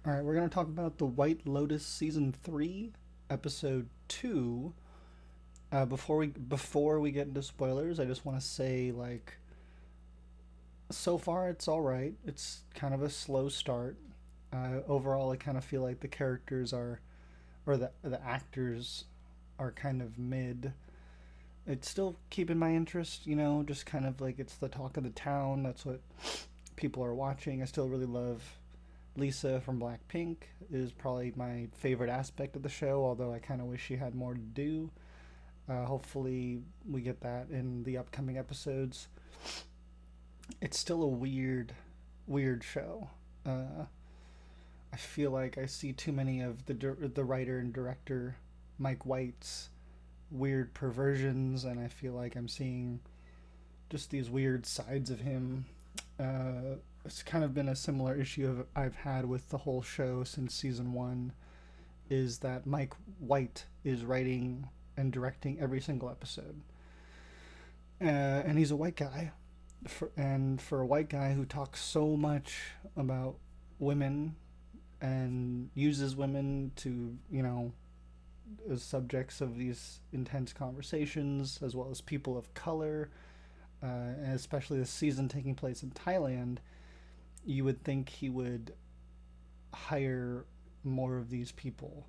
All right, we're going to talk about the White Lotus season 3, episode 2. Before we get into spoilers, I just want to say so far it's all right. It's kind of a slow start. Overall, I kind of feel like the characters are or the actors are kind of mid. It's still keeping my interest, just kind of like it's the talk of the town. That's what people are watching. I still really love Lisa from BLACKPINK is probably my favorite aspect of the show, although I kind of wish she had more to do. Hopefully, we get that in the upcoming episodes. It's still a weird show. Uh, I feel like I see too many of the writer and director Mike White's weird perversions, and I feel like I'm seeing just these weird sides of him. It's kind of been a similar issue I've had with the whole show since season one. Is that Mike White is writing and directing every single episode, and he's a white guy, and for a white guy who talks so much about women and uses women to as subjects of these intense conversations, as well as people of color, and especially this season taking place in Thailand, you would think he would hire more of these people,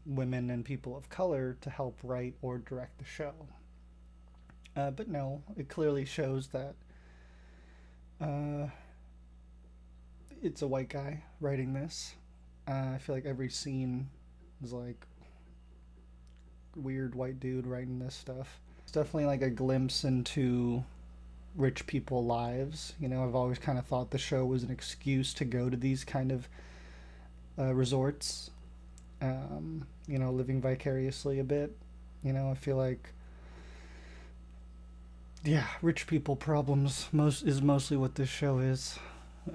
women and people of color, to help write or direct the show. But no, it clearly shows that uh, it's a white guy writing this. I feel like every scene is like weird white dude writing this stuff. It's definitely like a glimpse into rich people lives. I've always kind of thought the show was an excuse to go to these kind of resorts, living vicariously a bit. I feel like, yeah, rich people problems is mostly what this show is.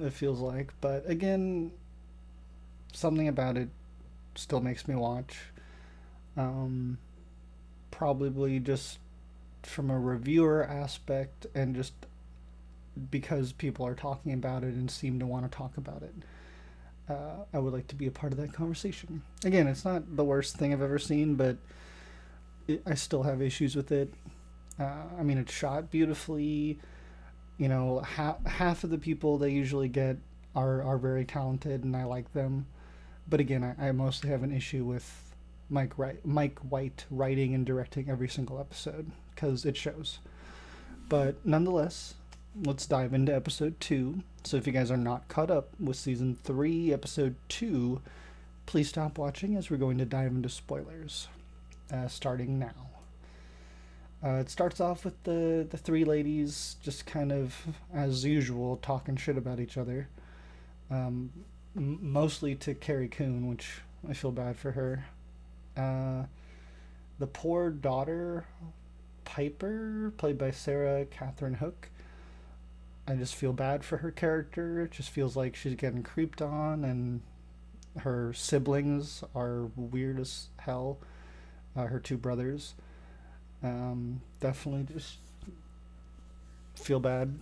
It feels like, but again, something about it still makes me watch. Um, Probably just from a reviewer aspect and just because people are talking about it and seem to want to talk about it. I would like to be a part of that conversation. Again, it's not the worst thing I've ever seen, but I still have issues with it. I mean, it's shot beautifully. Half of the people they usually get are very talented, and I like them. But again, I mostly have an issue with Mike White writing and directing every single episode because it shows. But nonetheless, let's dive into episode 2. So if you guys are not caught up with season 3, episode 2, please stop watching as we're going to dive into spoilers, starting now. It starts off with the three ladies just kind of, as usual, talking shit about each other. Um, Mostly to Carrie Coon, which I feel bad for her. Uh, the poor daughter, Piper, played by Sarah Catherine Hook. I just feel bad for her character. It just feels like she's getting creeped on, and her siblings are weird as hell. Her two brothers. Definitely just feel bad.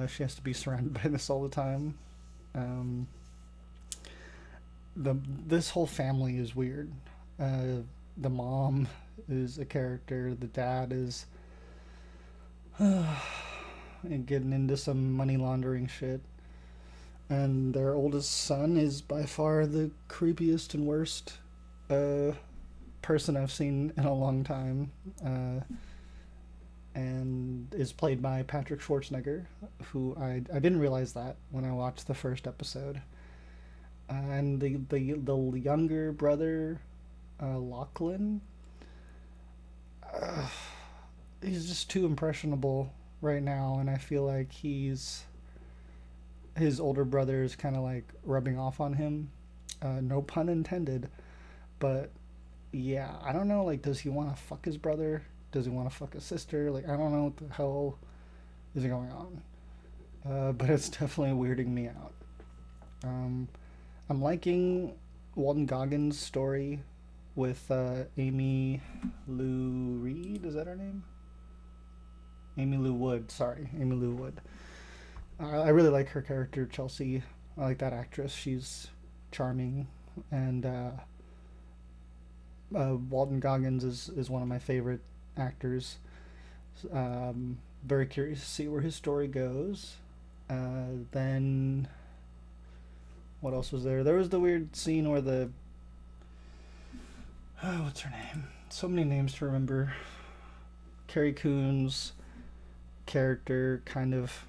She has to be surrounded by this all the time. Um, this whole family is weird. The mom is a character. The dad is getting into some money laundering shit. And their oldest son is by far the creepiest and worst uh, person I've seen in a long time. And is played by Patrick Schwarzenegger, who I didn't realize that when I watched the first episode. And the younger brother, Lachlan, uh, he's just too impressionable right now, and I feel like his older brother is kind of like rubbing off on him. No pun intended, but yeah, I don't know. Like, does he want to fuck his brother? Does he want to fuck his sister? Like, I don't know what the hell is going on. But it's definitely weirding me out. Um, I'm liking Walton Goggins' story with Amy Lou Reed. Is that her name? Amy Lou Wood. Sorry, Amy Lou Wood. I really like her character, Chelsea. I like that actress. She's charming, and Walton Goggins is one of my favorite actors. Very curious to see where his story goes. Then what else was there? There was the weird scene where the what's her name? So many names to remember. Carrie Coon's character kind of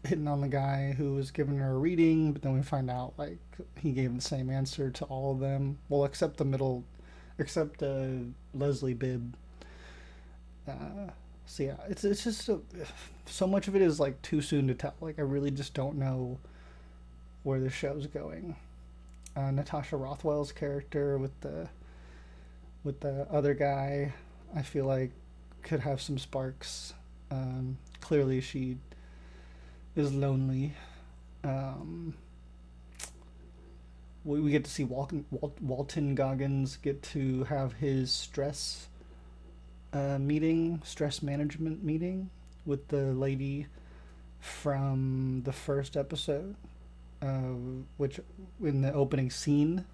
hitting on the guy who was giving her a reading, but then we find out like he gave the same answer to all of them. Well, except the middle, except Leslie Bibb. So yeah, it's just so much of it is like too soon to tell. Like I really just don't know where the show's going. Natasha Rothwell's character with the other guy, I feel like could have some sparks. Clearly, she is lonely. We get to see Walton Goggins get to have his stress stress management meeting with the lady from the first episode, which in the opening scene,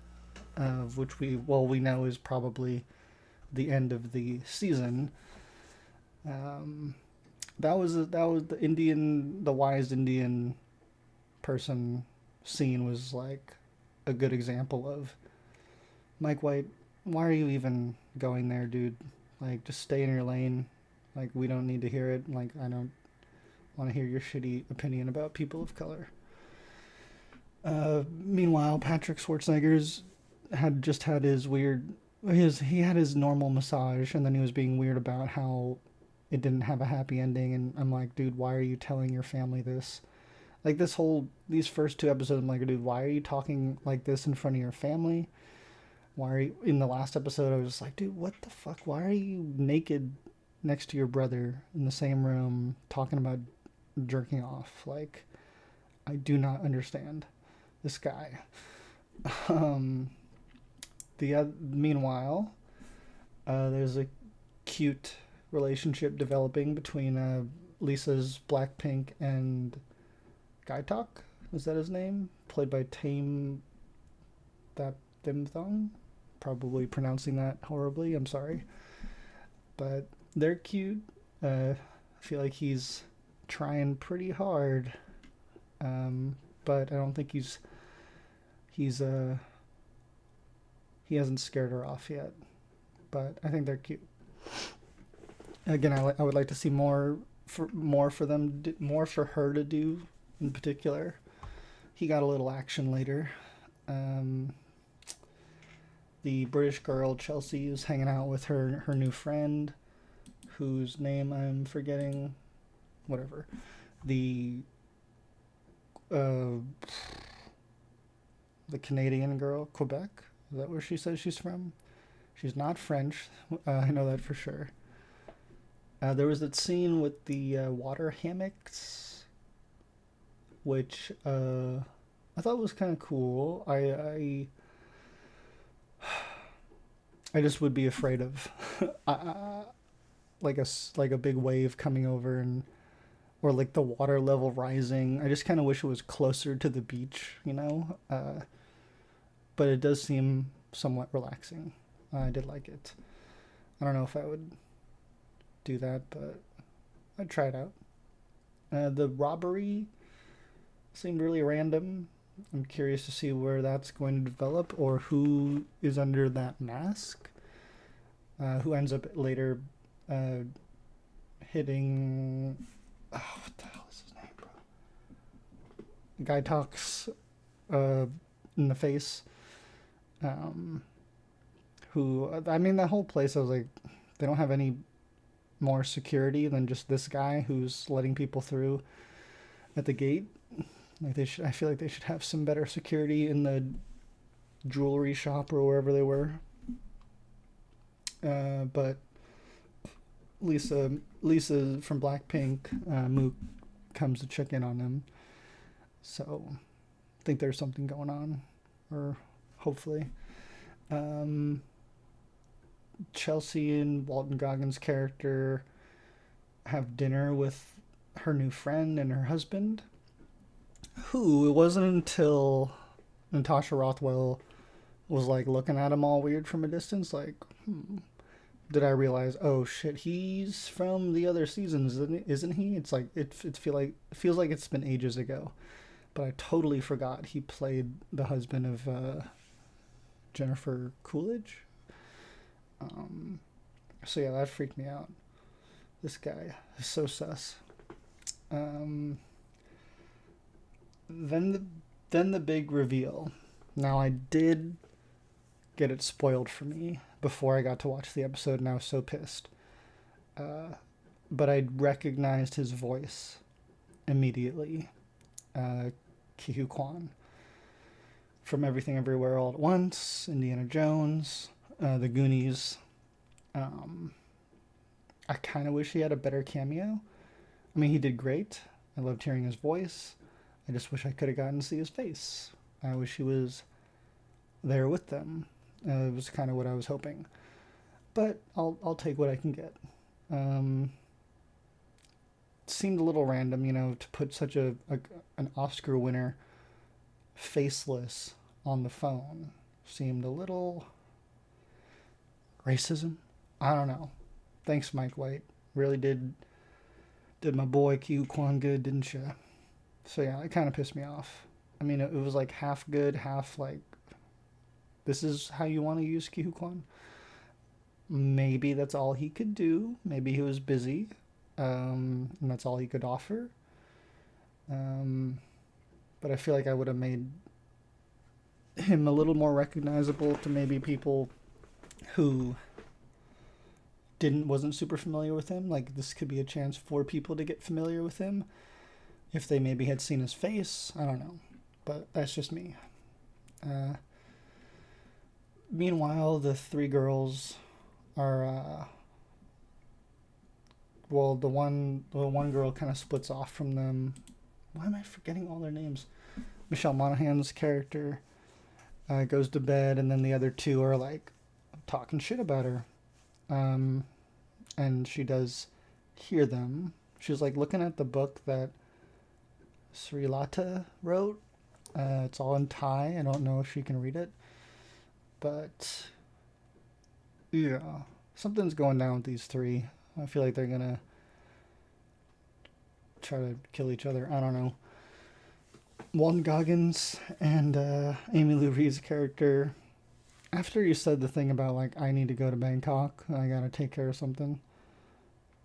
which we know is probably the end of the season. That was the wise Indian person scene was like a good example of Mike White. Why are you even going there, dude? Like, just stay in your lane. Like, we don't need to hear it. Like, I don't want to hear your shitty opinion about people of color. Meanwhile, Patrick Schwarzenegger's had his weird. He had his normal massage, and then he was being weird about how it didn't have a happy ending. And I'm like, dude, why are you telling your family this? Like these first two episodes, I'm like, dude, why are you talking like this in front of your family? Why are you, in the last episode, I was just like, dude, what the fuck? Why are you naked next to your brother in the same room talking about jerking off? Like, I do not understand this guy. Meanwhile, there's a cute relationship developing between Lisa's BLACKPINK and Guy Talk. Is that his name? Played by Tame that Thong. Probably pronouncing that horribly. I'm sorry, but they're cute. I feel like he's trying pretty hard, but I don't think he hasn't scared her off yet. But I think they're cute. Again, I would like to see more for her to do in particular. He got a little action later. The British girl Chelsea is hanging out with her new friend, whose name I'm forgetting. Whatever. The Canadian girl, Quebec. Is that where she says she's from? She's not French. I know that for sure. There was that scene with the water hammocks, which I thought was kind of cool. I just would be afraid of like a big wave coming over or like the water level rising. I just kind of wish it was closer to the beach, you know. But it does seem somewhat relaxing. I did like it. I don't know if I would do that, but I'd try it out. The robbery seemed really random. I'm curious to see where that's going to develop or who is under that mask. Who ends up later hitting. Oh, what the hell is his name, bro? The guy talks in the face. I mean, that whole place, I was like, they don't have any more security than just this guy who's letting people through at the gate. Like I feel like they should have some better security in the jewelry shop or wherever they were. But Lisa from BLACKPINK, Mook, comes to check in on them. So I think there's something going on, or hopefully. Chelsea and Walton Goggins' character have dinner with her new friend and her husband, who, it wasn't until Natasha Rothwell was like looking at him all weird from a distance, like, did I realize, oh shit, he's from the other seasons, isn't he? It's like it feels like it's been ages ago, but I totally forgot he played the husband of Jennifer Coolidge. So yeah, that freaked me out. This guy is so sus. Um, then the big reveal. Now I did get it spoiled for me before I got to watch the episode, and I was so pissed. But I recognized his voice immediately. Ki Kwan from Everything Everywhere All at Once, Indiana Jones, The Goonies. I kind of wish he had a better cameo. I mean, he did great. I loved hearing his voice. I just wish I could have gotten to see his face. I wish he was there with them. It was kind of what I was hoping. But I'll take what I can get. It seemed a little random, to put such an Oscar winner faceless on the phone. Seemed a little racism. I don't know. Thanks, Mike White. Really did my boy Q Kwan good, didn't you? So yeah, it kind of pissed me off. I mean, it was like half good, half like, this is how you want to use Q Kwan? Maybe that's all he could do. Maybe he was busy, and that's all he could offer. But I feel like I would have made him a little more recognizable to maybe people who wasn't super familiar with him. Like, this could be a chance for people to get familiar with him if they maybe had seen his face. I don't know, but that's just me. Meanwhile, the three girls are the one girl kind of splits off from them. Why am I forgetting all their names? Michelle Monaghan's character goes to bed, and then the other two are like talking shit about her. And she does hear them. She's like looking at the book that Srilata wrote. It's all in Thai. I don't know if she can read it. But yeah, something's going down with these three. I feel like they're gonna try to kill each other. I don't know. Walton Goggins and Amy Lou Reed's character, after you said the thing about like, I need to go to Bangkok, I gotta take care of something,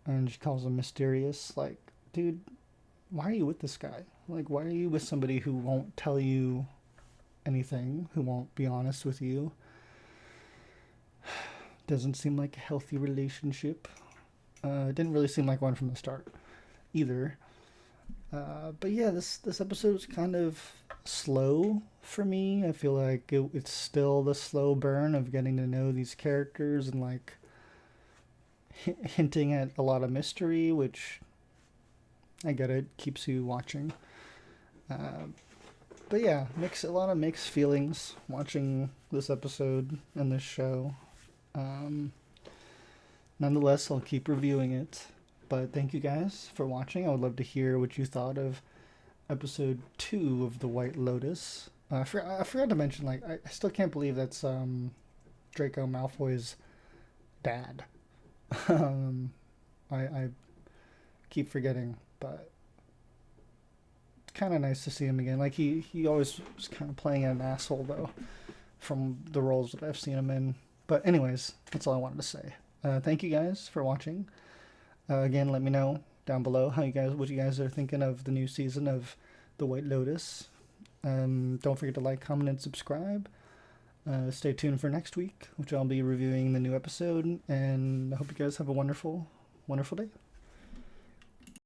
and she calls him mysterious, like, dude, why are you with this guy? Like, why are you with somebody who won't tell you anything, who won't be honest with you? Doesn't seem like a healthy relationship. It didn't really seem like one from the start either. But yeah, this episode was kind of slow for me. I feel like it's still the slow burn of getting to know these characters and like hinting at a lot of mystery, which I get it, keeps you watching. But yeah, a lot of mixed feelings watching this episode and this show. Nonetheless, I'll keep reviewing it. But thank you guys for watching. I would love to hear what you thought of episode 2 of The White Lotus. I forgot to mention, like, I still can't believe that's Draco Malfoy's dad. I keep forgetting, but it's kind of nice to see him again. Like, he always was kind of playing an asshole, though, from the roles that I've seen him in. But anyways, that's all I wanted to say. Thank you guys for watching. Again, let me know down below what you guys are thinking of the new season of The White Lotus. Don't forget to like, comment, and subscribe. Stay tuned for next week, which I'll be reviewing the new episode. And I hope you guys have a wonderful, wonderful day.